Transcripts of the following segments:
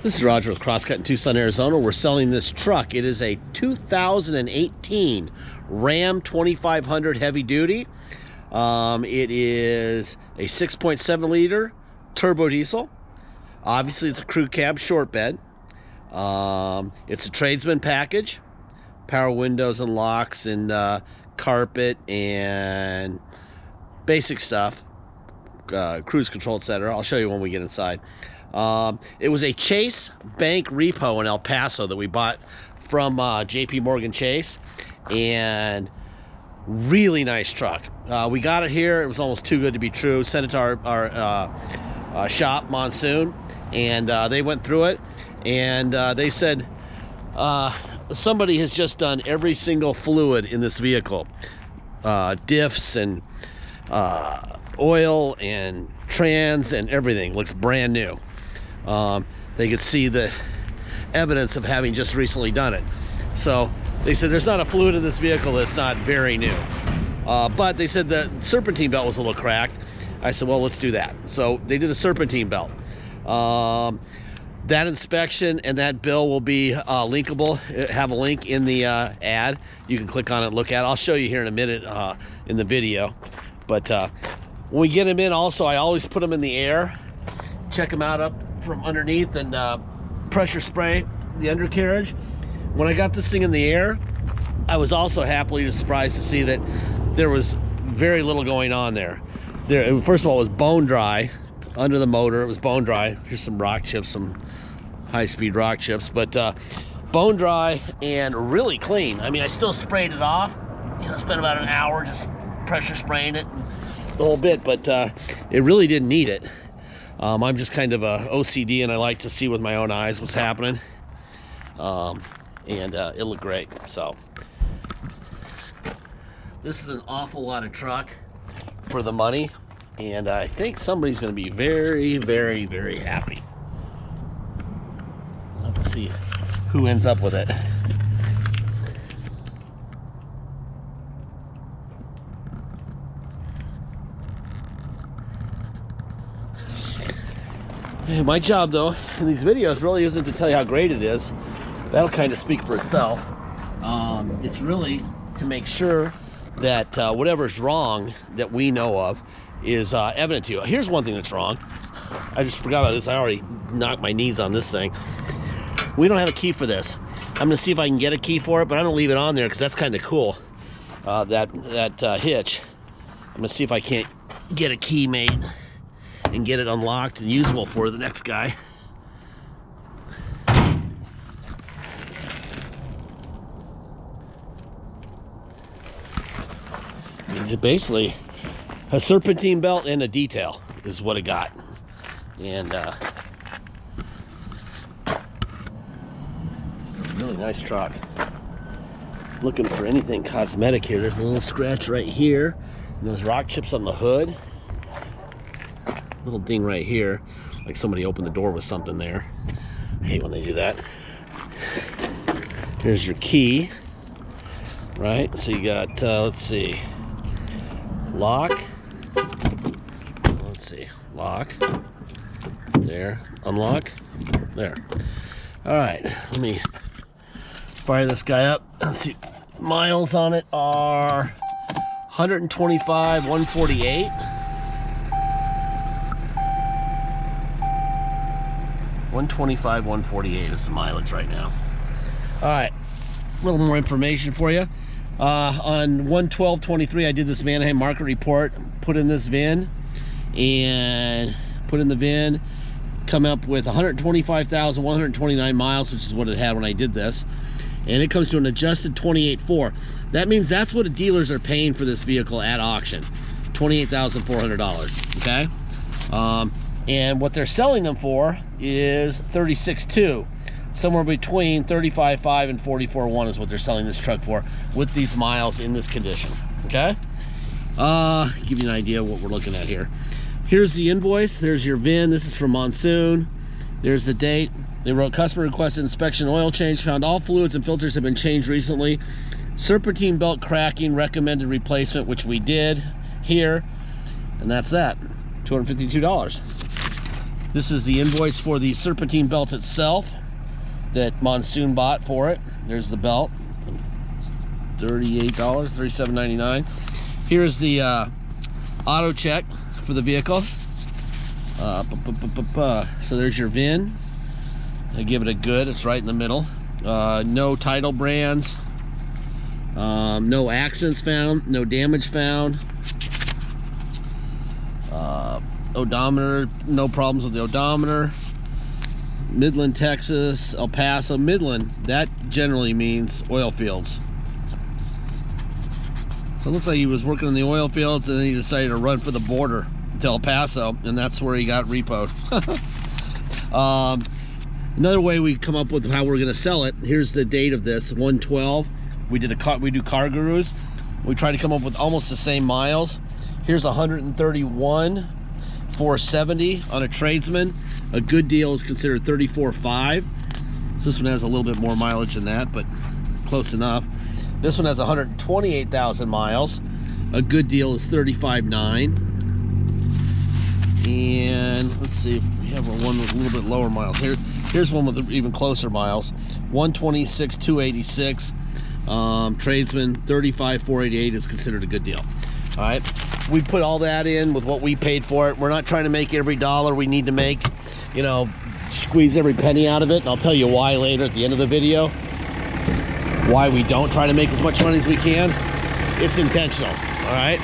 This is Roger with Crosscut in Tucson, Arizona. We're selling this truck. It is a 2018 Ram 2500 heavy duty. It is a 6.7 liter turbo diesel. Obviously, it's a crew cab short bed. It's a tradesman package. Power windows and locks and carpet and basic stuff. Cruise control, etc. I'll show you when we get inside. It was a Chase Bank repo in El Paso that we bought from JP Morgan Chase, and really nice truck. We got it here. It was almost too good to be true. Sent it to our shop, Monsoon, and they went through it, and they said somebody has just done every single fluid in this vehicle, diffs and oil and trans and everything. Looks brand new. They could see the evidence of having just recently done it. So they said there's not a fluid in this vehicle that's not very new. But they said the serpentine belt was a little cracked. I said, well, let's do that. So they did a serpentine belt. That inspection and that bill will be linkable. Have a link in the ad. You can click on it and look at it. I'll show you here in a minute in the video. But when we get them in, also, I always put them in the air. Check them out up from underneath and pressure spray the undercarriage. When I got this thing in the air, I was also happily surprised to see that there was very little going on there. First of all, it was bone dry under the motor. It was bone dry. Here's some rock chips, some high-speed rock chips, but bone dry and really clean. I mean, I still sprayed it off. You know, spent about an hour just pressure spraying it the whole bit, but it really didn't need it. I'm just kind of a OCD, and I like to see with my own eyes what's happening. And it looked great. So this is an awful lot of truck for the money, and I think somebody's going to be very, very, very happy. We'll have to see who ends up with it. My job, though, in these videos really isn't to tell you how great it is. That'll kind of speak for itself. It's really to make sure that whatever's wrong that we know of is evident to you. Here's one thing that's wrong. I just forgot about this. I already knocked my knees on this thing. We don't have a key for this. I'm gonna see if I can get a key for it, but I'm gonna leave it on there because that's kind of cool. That hitch. I'm gonna see if I can't get a key made and get it unlocked and usable for the next guy. It's basically a serpentine belt and a detail is what it got. And it's a really nice truck. Looking for anything cosmetic here. There's a little scratch right here, and those rock chips on the hood. Little ding right here, like somebody opened the door with something there. I hate when they do that. Here's your key, right? So you got, let's see, lock. Let's see, lock. There, unlock. There. All right, let me fire this guy up. Let's see, miles on it are 125, 148. 125, 148 is the mileage right now. All right, a little more information for you. On 1/12/23, I did this Manheim market report, put in this VIN, and put in the VIN, come up with 125,129 miles, which is what it had when I did this. And it comes to an adjusted 28.4. That means that's what the dealers are paying for this vehicle at auction, $28,400, okay? And what they're selling them for is 36.2. Somewhere between 35.5 and 44.1 is what they're selling this truck for with these miles in this condition, okay? Give you an idea of what we're looking at here. Here's the invoice. There's your VIN. This is from Monsoon. There's the date. They wrote, customer requested inspection oil change. Found all fluids and filters have been changed recently. Serpentine belt cracking, recommended replacement, which we did here. And that's that. $252. This is the invoice for the serpentine belt itself that Monsoon bought for it. There's the belt, $38, $37.99. Here's the auto check for the vehicle. So there's your VIN. I give it a good, it's right in the middle. No title brands, no accidents found, no damage found. Odometer, no problems with the odometer. Midland, Texas, El Paso. Midland, that generally means oil fields. So it looks like he was working in the oil fields and then he decided to run for the border to El Paso, and that's where he got repoed. Another way we come up with how we're going to sell it, here's the date of this, 112. We do Car Gurus. We try to come up with almost the same miles. Here's 131, 470 on a tradesman. A good deal is considered 34.5. So this one has a little bit more mileage than that, but close enough. This one has 128,000 miles. A good deal is 35.9. And let's see if we have one with a little bit lower miles. Here's one with even closer miles. 126,286. Tradesman, 35,488 is considered a good deal. All right, we put all that in with what we paid for it. We're not trying to make every dollar we need to make, you know, squeeze every penny out of it. And I'll tell you why later at the end of the video, why we don't try to make as much money as we can. It's intentional, all right?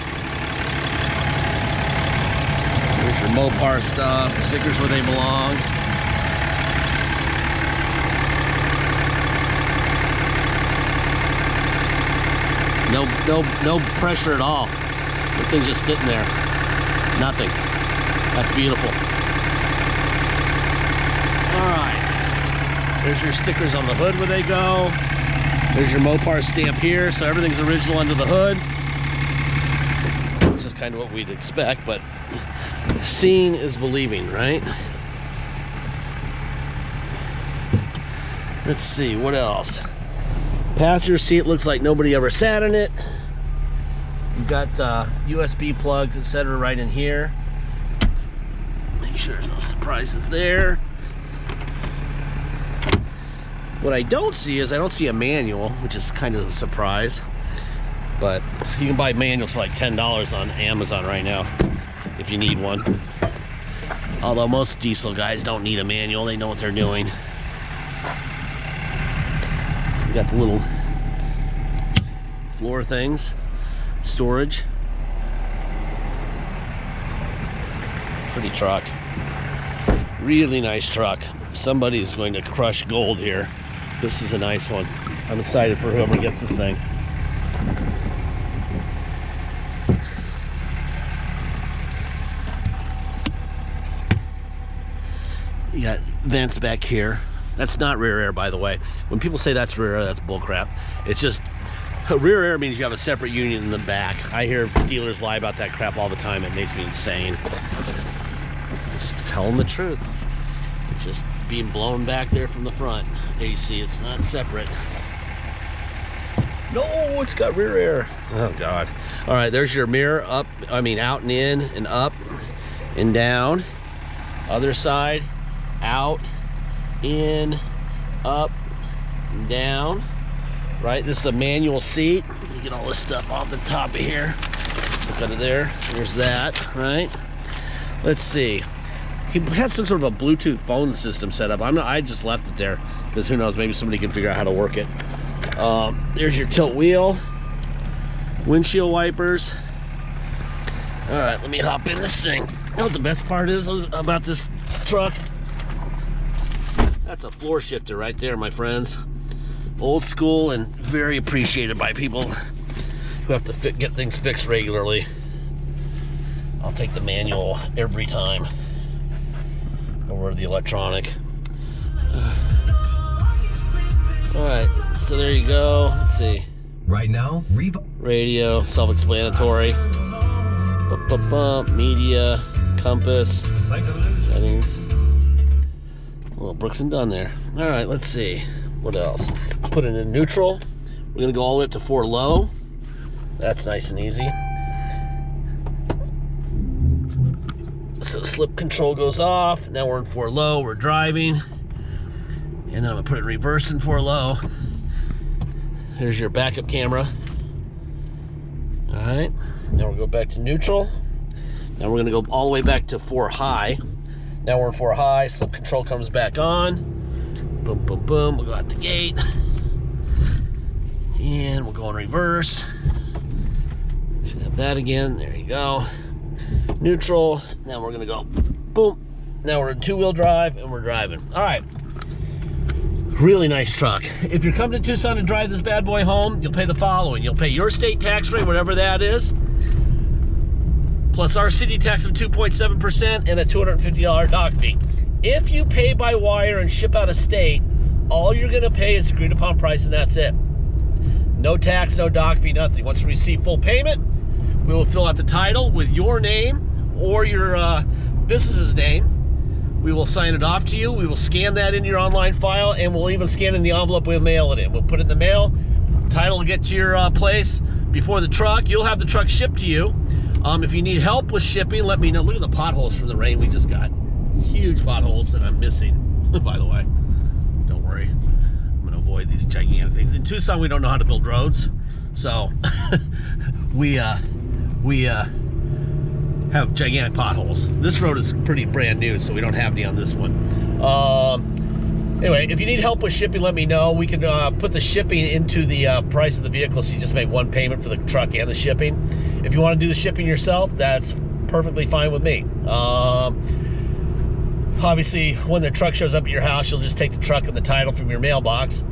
Here's your Mopar stuff, stickers where they belong. No pressure at all. The thing's just sitting there. Nothing. That's beautiful. All right. There's your stickers on the hood where they go. There's your Mopar stamp here, so everything's original under the hood, which is kind of what we'd expect, but seeing is believing, right? Let's see, what else? Passenger seat looks like nobody ever sat in it. You've got USB plugs, etc. right in here. Make sure there's no surprises there. What I don't see is I don't see a manual, which is kind of a surprise. But you can buy manuals for like $10 on Amazon right now if you need one. Although most diesel guys don't need a manual, they know what they're doing. You got the little floor things, storage. Pretty truck. Really nice truck. Somebody is going to crush gold here. This is a nice one. I'm excited for whoever gets this thing. You got vents back here. That's not rear air, by the way. When people say that's rear air, that's bullcrap. It's just, rear air means you have a separate unit in the back. I hear dealers lie about that crap all the time. It makes me insane. Just tell them the truth. It's just being blown back there from the front. AC, it's not separate. No, it's got rear air. Oh God. All right, there's your mirror out and in and up and down. Other side, out, in, up, and down. Right, this is a manual seat. Let me get all this stuff off the top of here. Look under there. There's that, right? Let's see. He had some sort of a Bluetooth phone system set up. I just left it there because who knows, maybe somebody can figure out how to work it. There's your tilt wheel, windshield wipers. All right, let me hop in this thing. You know what the best part is about this truck? That's a floor shifter right there, my friends. Old school and very appreciated by people who have to get things fixed regularly. I'll take the manual every time over the electronic. All right, so there you go. Let's see. Right now, radio, self-explanatory. Media, compass, settings. Well, Brooks and Dunn there. All right, let's see. What else? Put it in neutral. We're gonna go all the way up to 4 low. That's nice and easy. So slip control goes off. Now we're in 4 low, we're driving. And then I'm gonna put it in reverse in 4 low. There's your backup camera. All right, now we'll go back to neutral. Now we're gonna go all the way back to 4 high. Now we're in 4 high, slip control comes back on. Boom, boom, boom, we'll go out the gate. And we'll go in reverse. Should have that again, there you go. Neutral, now we're gonna go, boom. Now we're in 2-wheel drive and we're driving. All right, really nice truck. If you're coming to Tucson to drive this bad boy home, you'll pay the following. You'll pay your state tax rate, whatever that is, plus our city tax of 2.7% and a $250 dock fee. If you pay by wire and ship out of state, all you're gonna pay is agreed upon price and that's it. No tax, no dock fee, nothing. Once we receive full payment, we will fill out the title with your name or your business's name. We will sign it off to you. We will scan that in your online file, and we'll even scan in the envelope. We'll mail it in. We'll put it in the mail. Title will get to your place before the truck. You'll have the truck shipped to you. If you need help with shipping, let me know. Look at the potholes from the rain we just got. Huge potholes that I'm missing, by the way. Don't worry. I'm going to avoid these gigantic things. In Tucson, we don't know how to build roads. So we have gigantic potholes. This road is pretty brand new, so we don't have any on this one. Anyway, if you need help with shipping, let me know. We can put the shipping into the price of the vehicle, so you just make one payment for the truck and the shipping. If you want to do the shipping yourself, that's perfectly fine with me. Obviously, when the truck shows up at your house, you'll just take the truck and the title from your mailbox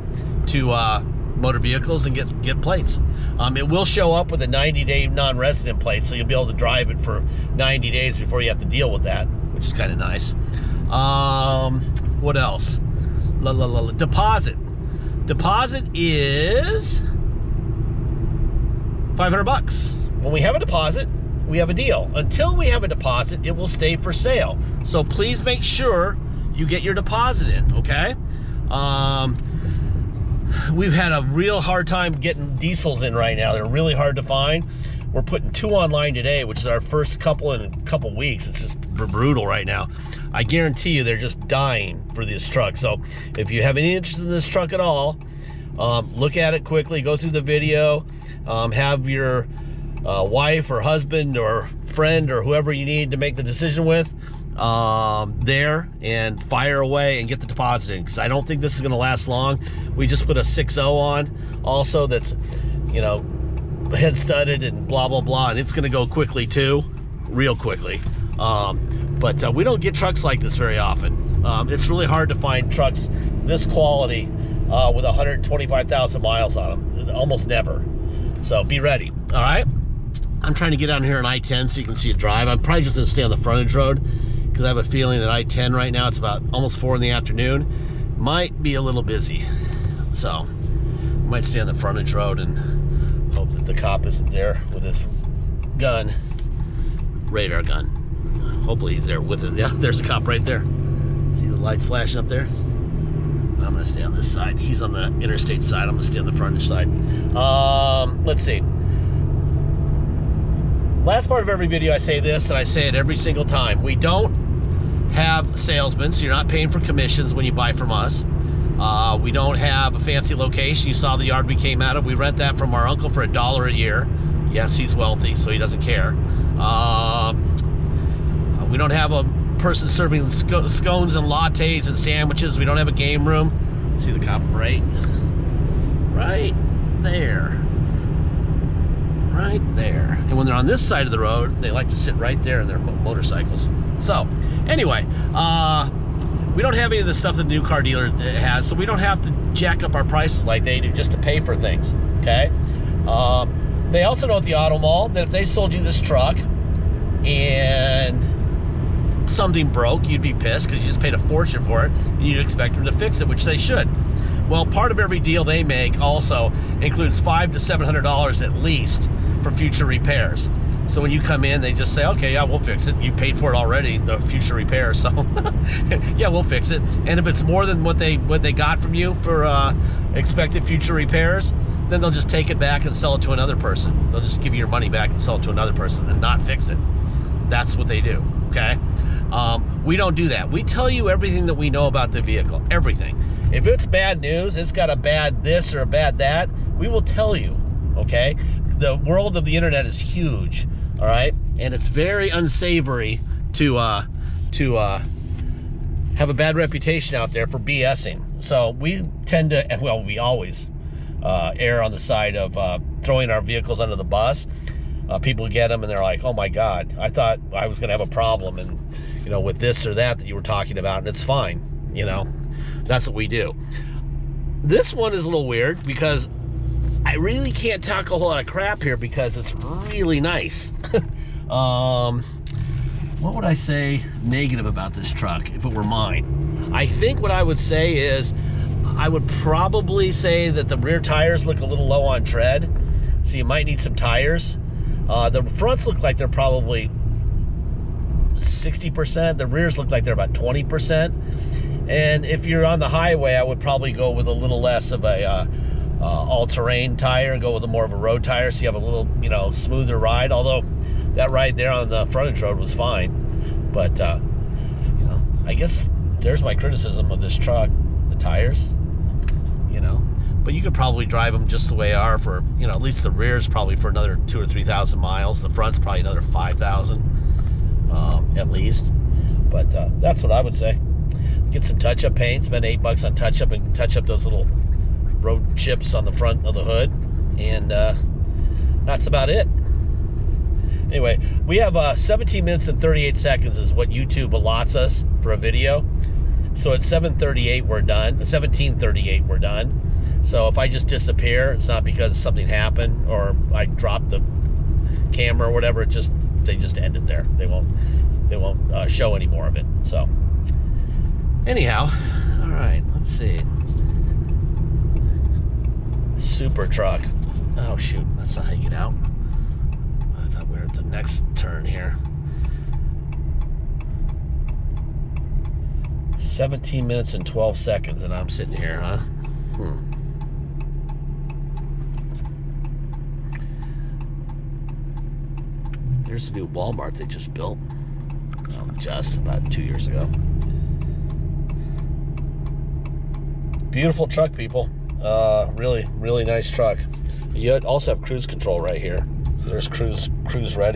to motor vehicles and get plates. It will show up with a 90-day non-resident plate, so you'll be able to drive it for 90 days before you have to deal with that, which is kind of nice. What else? Deposit. Deposit is $500. When we have a deposit, we have a deal. Until we have a deposit, it will stay for sale. So please make sure you get your deposit in, okay? We've had a real hard time getting diesels in right now. They're really hard to find. We're putting 2 online today, which is our first couple in a couple weeks. It's just brutal right now. I guarantee you they're just dying for this truck. So if you have any interest in this truck at all, look at it quickly, go through the video, have your wife or husband or friend or whoever you need to make the decision with there, and fire away and get the deposit in, because I don't think this is going to last long. We just put a 6.0 on also that's, you know, head studded and blah blah blah, and it's going to go quickly too, real quickly. But we don't get trucks like this very often. It's really hard to find trucks this quality with 125,000 miles on them. Almost never. So be ready. All right, I'm trying to get down here on I-10 so you can see it drive. I'm probably just going to stay on the frontage road, because I have a feeling that I-10 right now, it's about almost 4 in the afternoon, might be a little busy. So I might stay on the frontage road and hope that the cop isn't there with his gun, radar gun. Hopefully he's there with it. Yeah, there's a cop right there. See the lights flashing up there? I'm gonna stay on this side. He's on the interstate side. I'm gonna stay on the frontage side. Let's see. Last part of every video I say this, and I say it every single time. We don't have salesmen, so you're not paying for commissions when you buy from us. We don't have a fancy location. You saw the yard we came out of. We rent that from our uncle for $1 a year. Yes, he's wealthy, so he doesn't care. We don't have a person serving scones and lattes and sandwiches. We don't have a game room. See the cop right there. Right there. And when they're on this side of the road, they like to sit right there in their motorcycles. So anyway, we don't have any of the stuff that the new car dealer has, so we don't have to jack up our prices like they do just to pay for things, okay? They also know at the auto mall that if they sold you this truck and something broke, you'd be pissed because you just paid a fortune for it, and you'd expect them to fix it, which they should. Well, part of every deal they make also includes $500 to $700 at least for future repairs. So when you come in, they just say, okay, yeah, we'll fix it. You paid for it already, the future repair, so yeah, we'll fix it. And if it's more than what they got from you for expected future repairs, then they'll just take it back and sell it to another person. They'll just give you your money back and sell it to another person and not fix it. That's what they do, okay? We don't do that. We tell you everything that we know about the vehicle, everything. If it's bad news, it's got a bad this or a bad that, we will tell you, okay? The world of the internet is huge, all right? And it's very unsavory to have a bad reputation out there for BSing. So we tend to, well, we always err on the side of throwing our vehicles under the bus. People get them and they're like, oh my God, I thought I was gonna have a problem and, you know, with this or that you were talking about, and it's fine, you know? That's what we do. This one is a little weird because I really can't talk a whole lot of crap here because it's really nice. What would I say negative about this truck if it were mine? I think what I would say is I would probably say that the rear tires look a little low on tread, so you might need some tires. The fronts look like they're probably 60%. The rears look like they're about 20%. And if you're on the highway, I would probably go with a little less of a all-terrain tire and go with more of a road tire so you have a little, you know, smoother ride. Although that ride there on the frontage road was fine. But, you know, I guess there's my criticism of this truck, the tires, you know. But you could probably drive them just the way they are for, you know, at least the rear's probably for another 2,000 or 3,000 miles. The front's probably another 5,000 at least. But that's what I would say. Get some touch-up paint, spend $8 on touch-up and touch up those little road chips on the front of the hood. And that's about it. Anyway, we have 17 minutes and 38 seconds is what YouTube allots us for a video. So at 7:38 we're done. 17:38 we're done. So if I just disappear, it's not because something happened or I dropped the camera or whatever. They just end it there. They won't show any more of it. So anyhow, all right, let's see. Super truck. Oh shoot, that's not how you get out. I thought we were at the next turn here. 17 minutes and 12 seconds and I'm sitting here, huh? There's a new Walmart they just built. Well, just about 2 years ago. Beautiful truck, people. Really, really nice truck. You also have cruise control right here. So there's cruise ready.